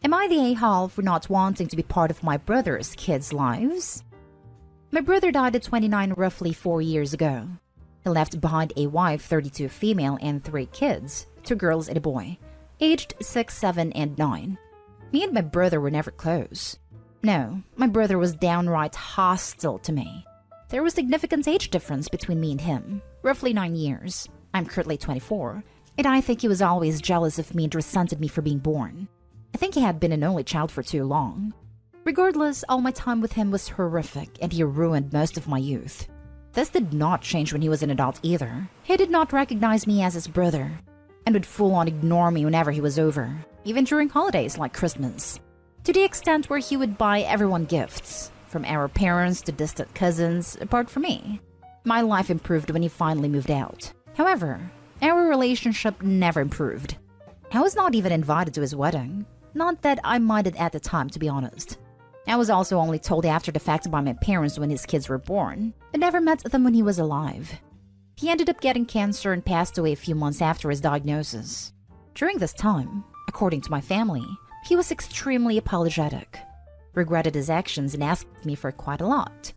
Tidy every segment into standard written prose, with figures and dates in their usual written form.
Am I the a-hole for not wanting to be part of my brother's kids' lives? My brother died at 29 roughly 4 years ago. He left behind a wife, 32 female, and 3 kids, 2 girls and a boy, aged 6, 7, and 9. Me and my brother were never close. No, my brother was downright hostile to me. There was significant age difference between me and him, roughly 9 years. I'm currently 24, and I think he was always jealous of me and resented me for being born. I think he had been an only child for too long. Regardless, all my time with him was horrific, and he ruined most of my youth. This did not change when he was an adult either. He did not recognize me as his brother, and would full-on ignore me whenever he was over, even during holidays like Christmas. To the extent where he would buy everyone gifts, from our parents to distant cousins, apart from me. My life improved when he finally moved out. However, our relationship never improved. I was not even invited to his wedding. Not that I minded at the time, to be honest. I was also only told after the fact by my parents when his kids were born, but never met them when he was alive. He ended up getting cancer and passed away a few months after his diagnosis. During this time, according to my family, he was extremely apologetic, regretted his actions, and asked me for quite a lot.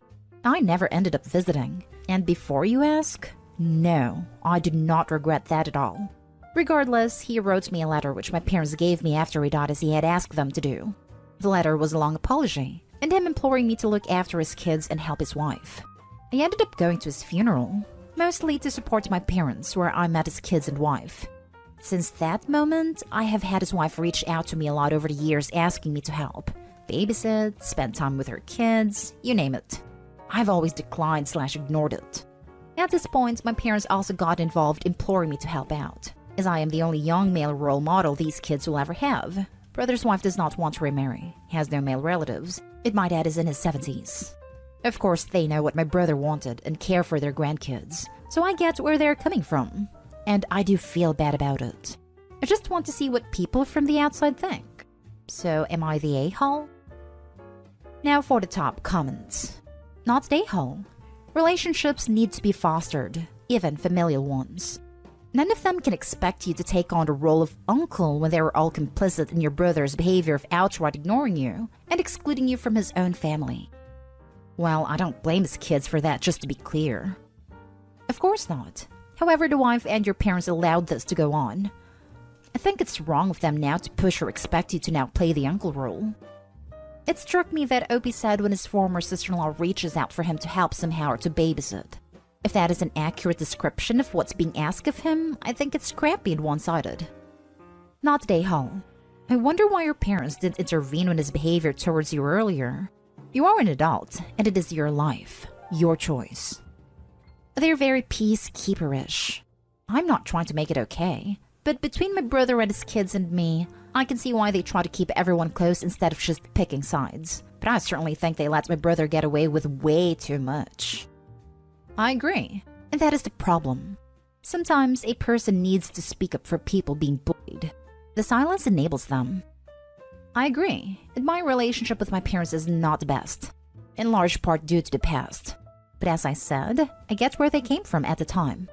I never ended up visiting, and before you ask, no, I do not regret that at all. Regardless, he wrote me a letter which my parents gave me after he died as he had asked them to do. The letter was a long apology, and him imploring me to look after his kids and help his wife. I ended up going to his funeral, mostly to support my parents, where I met his kids and wife. Since that moment, I have had his wife reach out to me a lot over the years asking me to help. Babysit, spend time with her kids, you name it. I've always declined/ignored it. At this point, my parents also got involved, imploring me to help out, as I am the only young male role model these kids will ever have. Brother's wife does not want to remarry, has no male relatives. It might add is in his 70s. Of course, they know what my brother wanted and care for their grandkids, so I get where they're coming from. And I do feel bad about it. I just want to see what people from the outside think. So am I the a-hole? Now for the top comments. Not the a-hole. Relationships need to be fostered, even familial ones. None of them can expect you to take on the role of uncle when they were all complicit in your brother's behavior of outright ignoring you and excluding you from his own family. Well, I don't blame his kids for that, just to be clear. Of course not. However, the wife and your parents allowed this to go on. I think it's wrong of them now to push or expect you to now play the uncle role. It struck me that Opie said when his former sister-in-law reaches out for him to help somehow or to babysit. If that is an accurate description of what's being asked of him, I think it's scrappy and one-sided. Not the a-hole. I wonder why your parents didn't intervene with his behavior towards you earlier. You are an adult, and it is your life, your choice. They're very peacekeeper-ish. I'm not trying to make it okay, but between my brother and his kids and me, I can see why they try to keep everyone close instead of just picking sides. But I certainly think they let my brother get away with way too much. I agree, and that is the problem. Sometimes a person needs to speak up for people being bullied. The silence enables them. I agree, and my relationship with my parents is not the best, in large part due to the past. But as I said, I get where they came from at the time.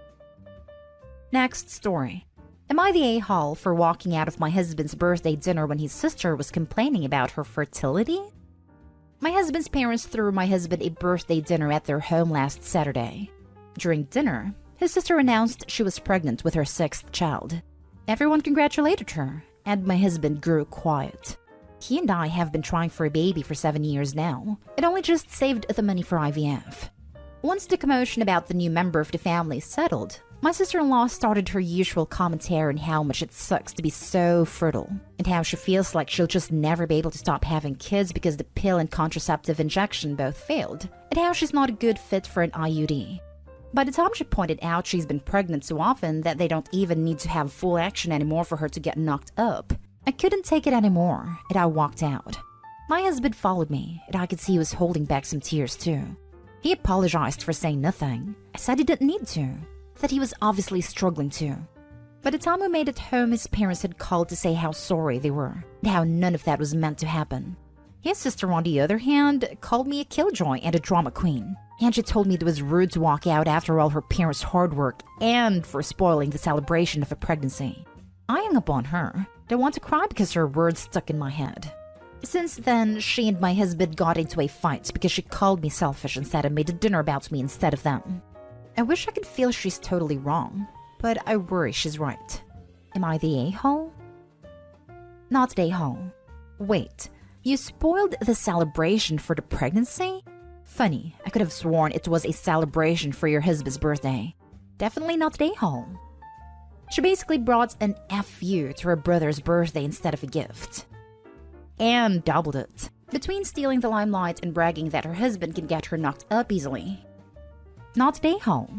Next story. Am I the a-hole for walking out of my husband's birthday dinner when his sister was complaining about her fertility? My husband's parents threw my husband a birthday dinner at their home last Saturday. During dinner, his sister announced she was pregnant with her 6th child. Everyone congratulated her, and my husband grew quiet. He and I have been trying for a baby for 7 years now, and only just saved the money for IVF. Once the commotion about the new member of the family settled, my sister-in-law started her usual commentary on how much it sucks to be so fertile, and how she feels like she'll just never be able to stop having kids because the pill and contraceptive injection both failed, and how she's not a good fit for an IUD. By the time she pointed out she's been pregnant so often that they don't even need to have full action anymore for her to get knocked up, I couldn't take it anymore, and I walked out. My husband followed me, and I could see he was holding back some tears too. He apologized for saying nothing. I said he didn't need to, that he was obviously struggling too. By the time we made it home, his parents had called to say how sorry they were, and how none of that was meant to happen. His sister, on the other hand, called me a killjoy and a drama queen, and she told me it was rude to walk out after all her parents' hard work and for spoiling the celebration of a pregnancy. I hung up on her, I want to cry because her words stuck in my head. Since then, she and my husband got into a fight because she called me selfish and said I made a dinner about me instead of them. I wish I could feel she's totally wrong, but I worry she's right. Am I the a-hole? Not the a-hole. Wait, you spoiled the celebration for the pregnancy? Funny, I could have sworn it was a celebration for your husband's birthday. Definitely not the a-hole. She basically brought an FU to her brother's birthday instead of a gift. And doubled it. Between stealing the limelight and bragging that her husband can get her knocked up easily. Not the a-hole.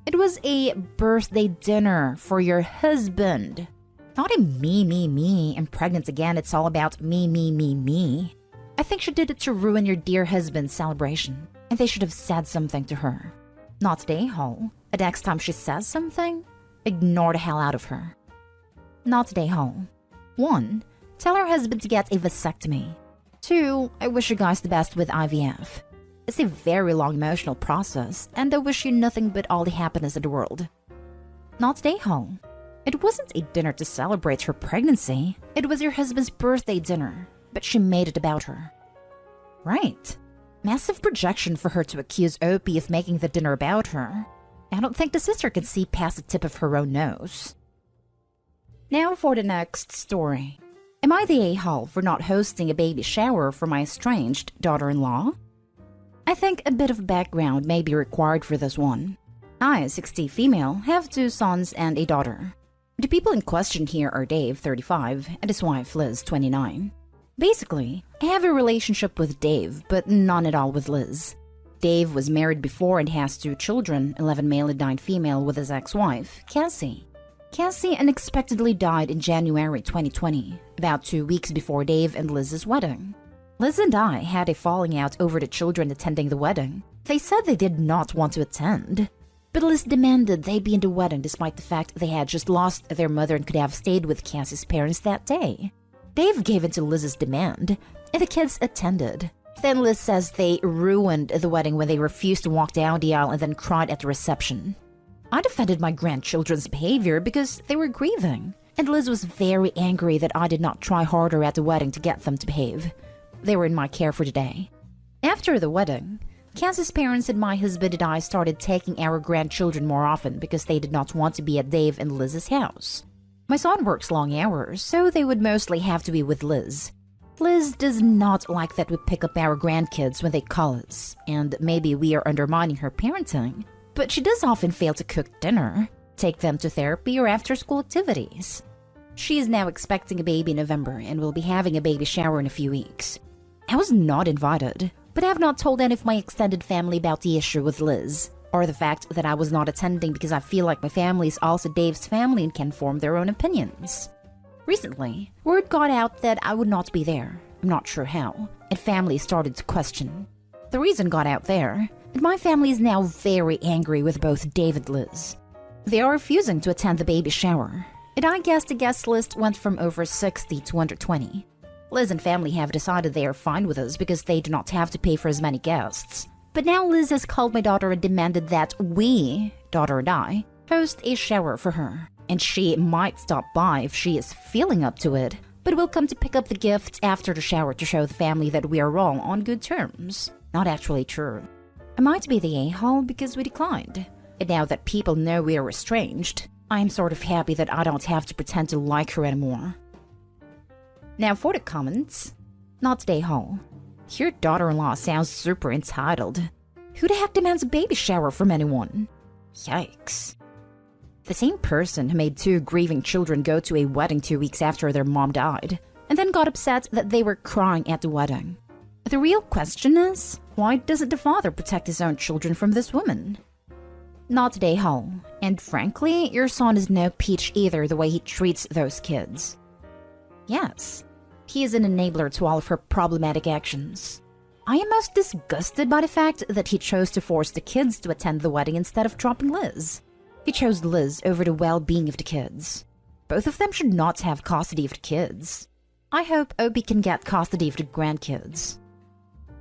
It was a birthday dinner for your husband. Not a me, I'm pregnant again, it's all about me. I think she did it to ruin your dear husband's celebration, and they should have said something to her. Not the a-hole. The next time she says something, ignore the hell out of her. Not the a-hole. 1. Tell her husband to get a vasectomy. 2. I wish you guys the best with IVF. It's a very long emotional process, and I wish you nothing but all the happiness in the world. Not the a-hole. It wasn't a dinner to celebrate her pregnancy. It was your husband's birthday dinner, but she made it about her. Right. Massive projection for her to accuse Opie of making the dinner about her. I don't think the sister can see past the tip of her own nose. Now for the next story. Am I the a-hole for not hosting a baby shower for my estranged daughter-in-law? I think a bit of background may be required for this one. I, 60 female, have 2 sons and a daughter. The people in question here are Dave, 35, and his wife, Liz, 29. Basically, I have a relationship with Dave, but none at all with Liz. Dave was married before and has 2 children, 11 male and 9 female, with his ex-wife, Cassie. Cassie unexpectedly died in January 2020, about 2 weeks before Dave and Liz's wedding. Liz and I had a falling out over the children attending the wedding. They said they did not want to attend, but Liz demanded they be in the wedding despite the fact they had just lost their mother and could have stayed with Cassie's parents that day. Dave gave in to Liz's demand, and the kids attended. Then Liz says they ruined the wedding when they refused to walk down the aisle and then cried at the reception. I defended my grandchildren's behavior because they were grieving, and Liz was very angry that I did not try harder at the wedding to get them to behave. They were in my care for the day. After the wedding, Cassie's parents and my husband and I started taking our grandchildren more often because they did not want to be at Dave and Liz's house. My son works long hours, so they would mostly have to be with Liz. Liz does not like that we pick up our grandkids when they call us, and maybe we are undermining her parenting, but she does often fail to cook dinner, take them to therapy or after-school activities. She is now expecting a baby in November and will be having a baby shower in a few weeks. I was not invited, but I have not told any of my extended family about the issue with Liz, or the fact that I was not attending because I feel like my family is also Dave's family and can form their own opinions. Recently, word got out that I would not be there. I'm not sure how, and family started to question. The reason got out there, and my family is now very angry with both Dave and Liz. They are refusing to attend the baby shower, and I guess the guest list went from over 60 to under 20. Liz and family have decided they are fine with us because they do not have to pay for as many guests. But now Liz has called my daughter and demanded that we, daughter and I, host a shower for her. And she might stop by if she is feeling up to it, but will come to pick up the gifts after the shower to show the family that we are all on good terms. Not actually true. I might be the a-hole because we declined. And now that people know we are estranged, I am sort of happy that I don't have to pretend to like her anymore. Now for the comments. Not the a-hole. Your daughter-in-law sounds super entitled. Who the heck demands a baby shower from anyone? Yikes. The same person who made 2 grieving children go to a wedding 2 weeks after their mom died, and then got upset that they were crying at the wedding. The real question is, why doesn't the father protect his own children from this woman? Not the a-hole, and frankly, your son is no peach either the way he treats those kids. Yes. He is an enabler to all of her problematic actions. I am most disgusted by the fact that he chose to force the kids to attend the wedding instead of dropping Liz. He chose Liz over the well-being of the kids. Both of them should not have custody of the kids. I hope Opie can get custody of the grandkids.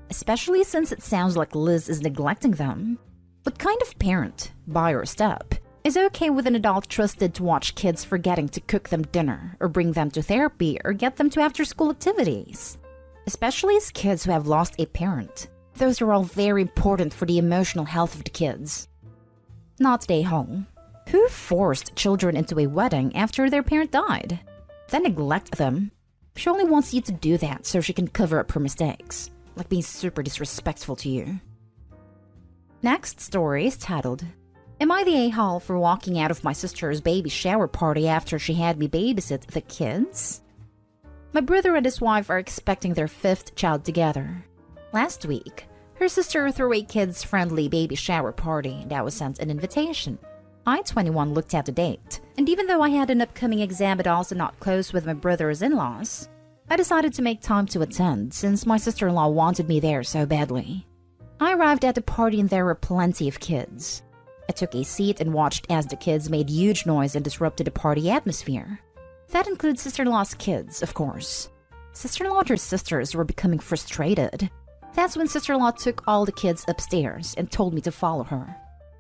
Especially since it sounds like Liz is neglecting them. What kind of parent, buy or step, is okay with an adult trusted to watch kids forgetting to cook them dinner, or bring them to therapy, or get them to after-school activities. Especially as kids who have lost a parent. Those are all very important for the emotional health of the kids. Not a-hole. Who forced children into a wedding after their parent died? Then neglect them. She only wants you to do that so she can cover up her mistakes, like being super disrespectful to you. Next story is titled, Am I the a-hole for walking out of my sister's baby shower party after she had me babysit the kids? My brother and his wife are expecting their 5th child together. Last week, her sister threw a kids-friendly baby shower party that was sent an invitation. I, 21, looked at the date, and even though I had an upcoming exam but also not close with my brother's in-laws, I decided to make time to attend since my sister-in-law wanted me there so badly. I arrived at the party and there were plenty of kids. I took a seat and watched as the kids made huge noise and disrupted the party atmosphere. That includes sister-in-law's kids, of course. Sister-in-law and her sisters were becoming frustrated. That's when sister-in-law took all the kids upstairs and told me to follow her.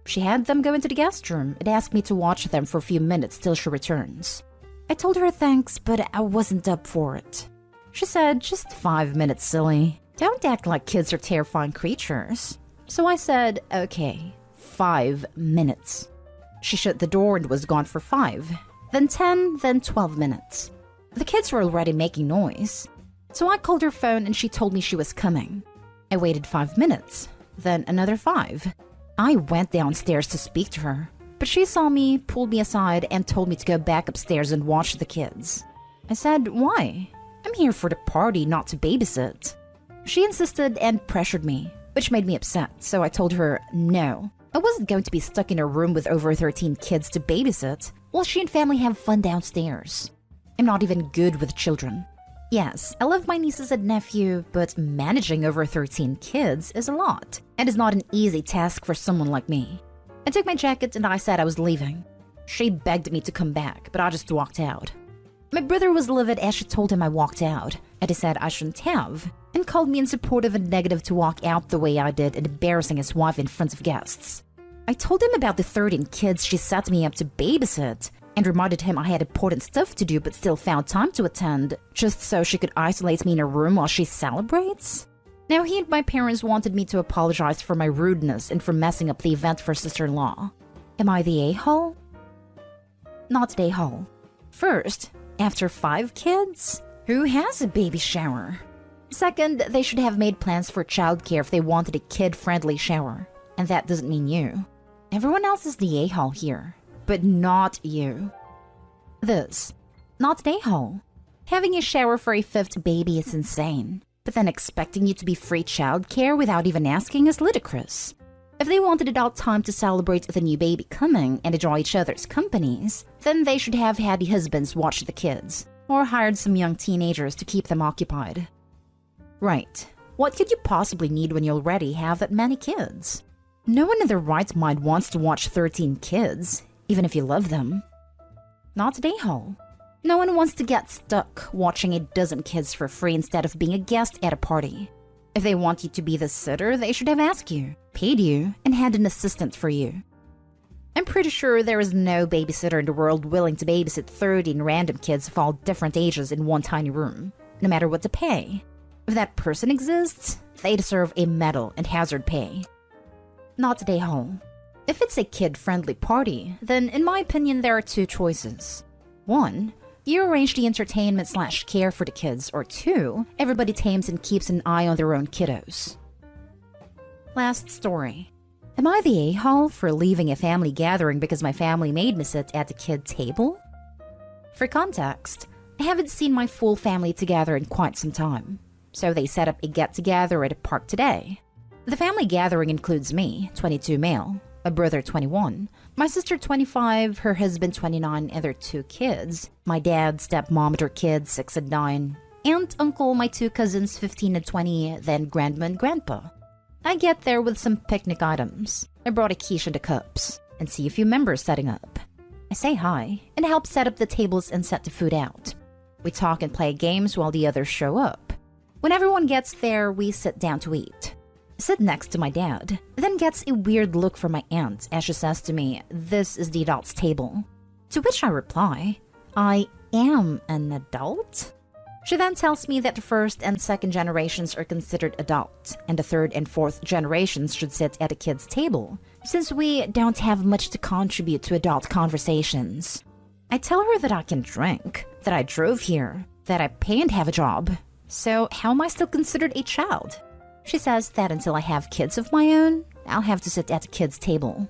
She had them go into the guest room and asked me to watch them for a few minutes till she returns. I told her thanks, but I wasn't up for it. She said, just 5 minutes, silly. Don't act like kids are terrifying creatures. So I said, okay, 5 minutes. She shut the door and was gone for 5, then 10, then 12 minutes. The kids were already making noise. So I called her phone and she told me she was coming. I waited 5 minutes, then another 5. I went downstairs to speak to her, but she saw me, pulled me aside, and told me to go back upstairs and watch the kids. I said, why? I'm here for the party, not to babysit. She insisted and pressured me, which made me upset, so I told her no. I wasn't going to be stuck in a room with over 13 kids to babysit while she and family have fun downstairs. I'm not even good with children. Yes, I love my nieces and nephew, but managing over 13 kids is a lot, and is not an easy task for someone like me. I took my jacket and I said I was leaving. She begged me to come back, but I just walked out. My brother was livid as she told him I walked out, and he said I shouldn't have, and called me unsupportive and negative to walk out the way I did and embarrassing his wife in front of guests. I told him about the 13 kids she set me up to babysit, and reminded him I had important stuff to do but still found time to attend, just so she could isolate me in a room while she celebrates? Now he and my parents wanted me to apologize for my rudeness and for messing up the event for sister-in-law. Am I the a-hole? Not the a-hole. First, after 5 kids? Who has a baby shower? Second, they should have made plans for childcare if they wanted a kid-friendly shower. And that doesn't mean you. Everyone else is the a-hole here. But not you. This. Not an a-hole. Having a shower for a 5th baby is insane. But then expecting you to be free childcare without even asking is ludicrous. If they wanted adult time to celebrate the new baby coming and enjoy each other's companies, then they should have had the husbands watch the kids, or hired some young teenagers to keep them occupied. Right. What could you possibly need when you already have that many kids? No one in their right mind wants to watch 13 kids, even if you love them. Not an a-hole. No one wants to get stuck watching a dozen kids for free instead of being a guest at a party. If they want you to be the sitter, they should have asked you, paid you, and had an assistant for you. I'm pretty sure there is no babysitter in the world willing to babysit 13 random kids of all different ages in one tiny room, no matter what to pay. If that person exists, they deserve a medal and hazard pay. Not an a-hole. If it's a kid-friendly party, then in my opinion there are 2 choices. 1, you arrange the entertainment/care for the kids, or 2, everybody tames and keeps an eye on their own kiddos. Last story. Am I the a-hole for leaving a family gathering because my family made me sit at the kid table? For context, I haven't seen my full family together in quite some time, so they set up a get-together at a park today. The family gathering includes me, 22 male, my brother 21, my sister 25, her husband 29, and their 2 kids, my dad, stepmom and her kids 6 and 9, aunt, uncle, my 2 cousins 15 and 20, then grandma and grandpa. I get there with some picnic items. I brought a quiche and the cups, and see a few members setting up. I say hi, and help set up the tables and set the food out. We talk and play games while the others show up. When everyone gets there, we sit down to eat. sit next to my dad, then gets a weird look from my aunt as she says to me, "This is the adults' table." To which I reply, "I am an adult?" She then tells me that the first and second generations are considered adults, and the third and fourth generations should sit at a kid's table, since we don't have much to contribute to adult conversations. I tell her that I can drink, that I drove here, that I pay and have a job. So how am I still considered a child? She says that until I have kids of my own, I'll have to sit at a kid's table.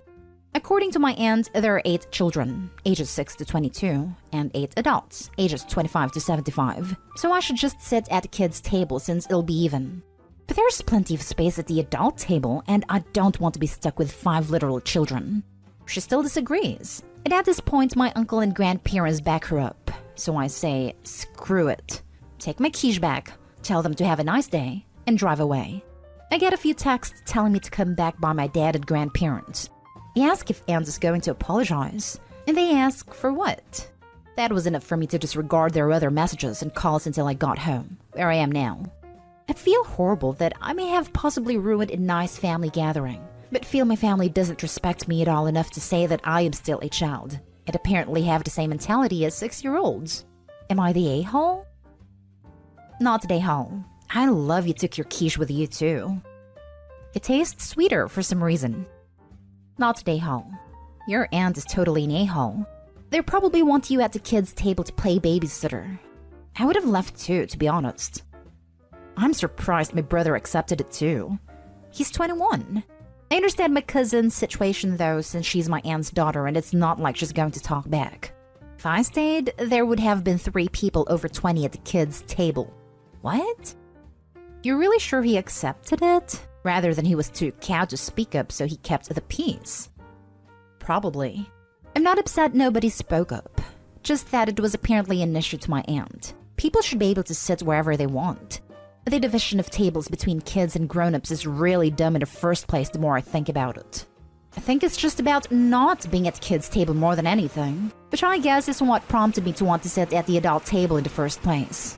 According to my aunt, there are 8 children, ages 6 to 22, and 8 adults, ages 25 to 75. So I should just sit at a kid's table since it'll be even. But there's plenty of space at the adult table, and I don't want to be stuck with 5 literal children. She still disagrees. And at this point, my uncle and grandparents back her up. So I say, screw it. Take my quiche back, tell them to have a nice day, and drive away. I get a few texts telling me to come back by my dad and grandparents. I ask if aunt is going to apologize, and they ask for what? That was enough for me to disregard their other messages and calls until I got home, where I am now. I feel horrible that I may have possibly ruined a nice family gathering, but feel my family doesn't respect me at all enough to say that I am still a child, and apparently have the same mentality as 6-year-olds. Am I the a-hole? Not the a-hole. I love you took your quiche with you too. It tastes sweeter for some reason. Not the a-hole. Your aunt is totally an a-hole. They probably want you at the kids' table to play babysitter. I would have left too, to be honest. I'm surprised my brother accepted it too. He's 21. I understand my cousin's situation though, since she's my aunt's daughter and it's not like she's going to talk back. If I stayed, there would have been 3 people over 20 at the kids' table. What? You're really sure he accepted it? Rather than he was too cowed to speak up, so he kept the peace. Probably. I'm not upset nobody spoke up. Just that it was apparently an issue to my aunt. People should be able to sit wherever they want. The division of tables between kids and grown-ups is really dumb in the first place the more I think about it. I think it's just about not being at kids' table more than anything. Which I guess is what prompted me to want to sit at the adult table in the first place.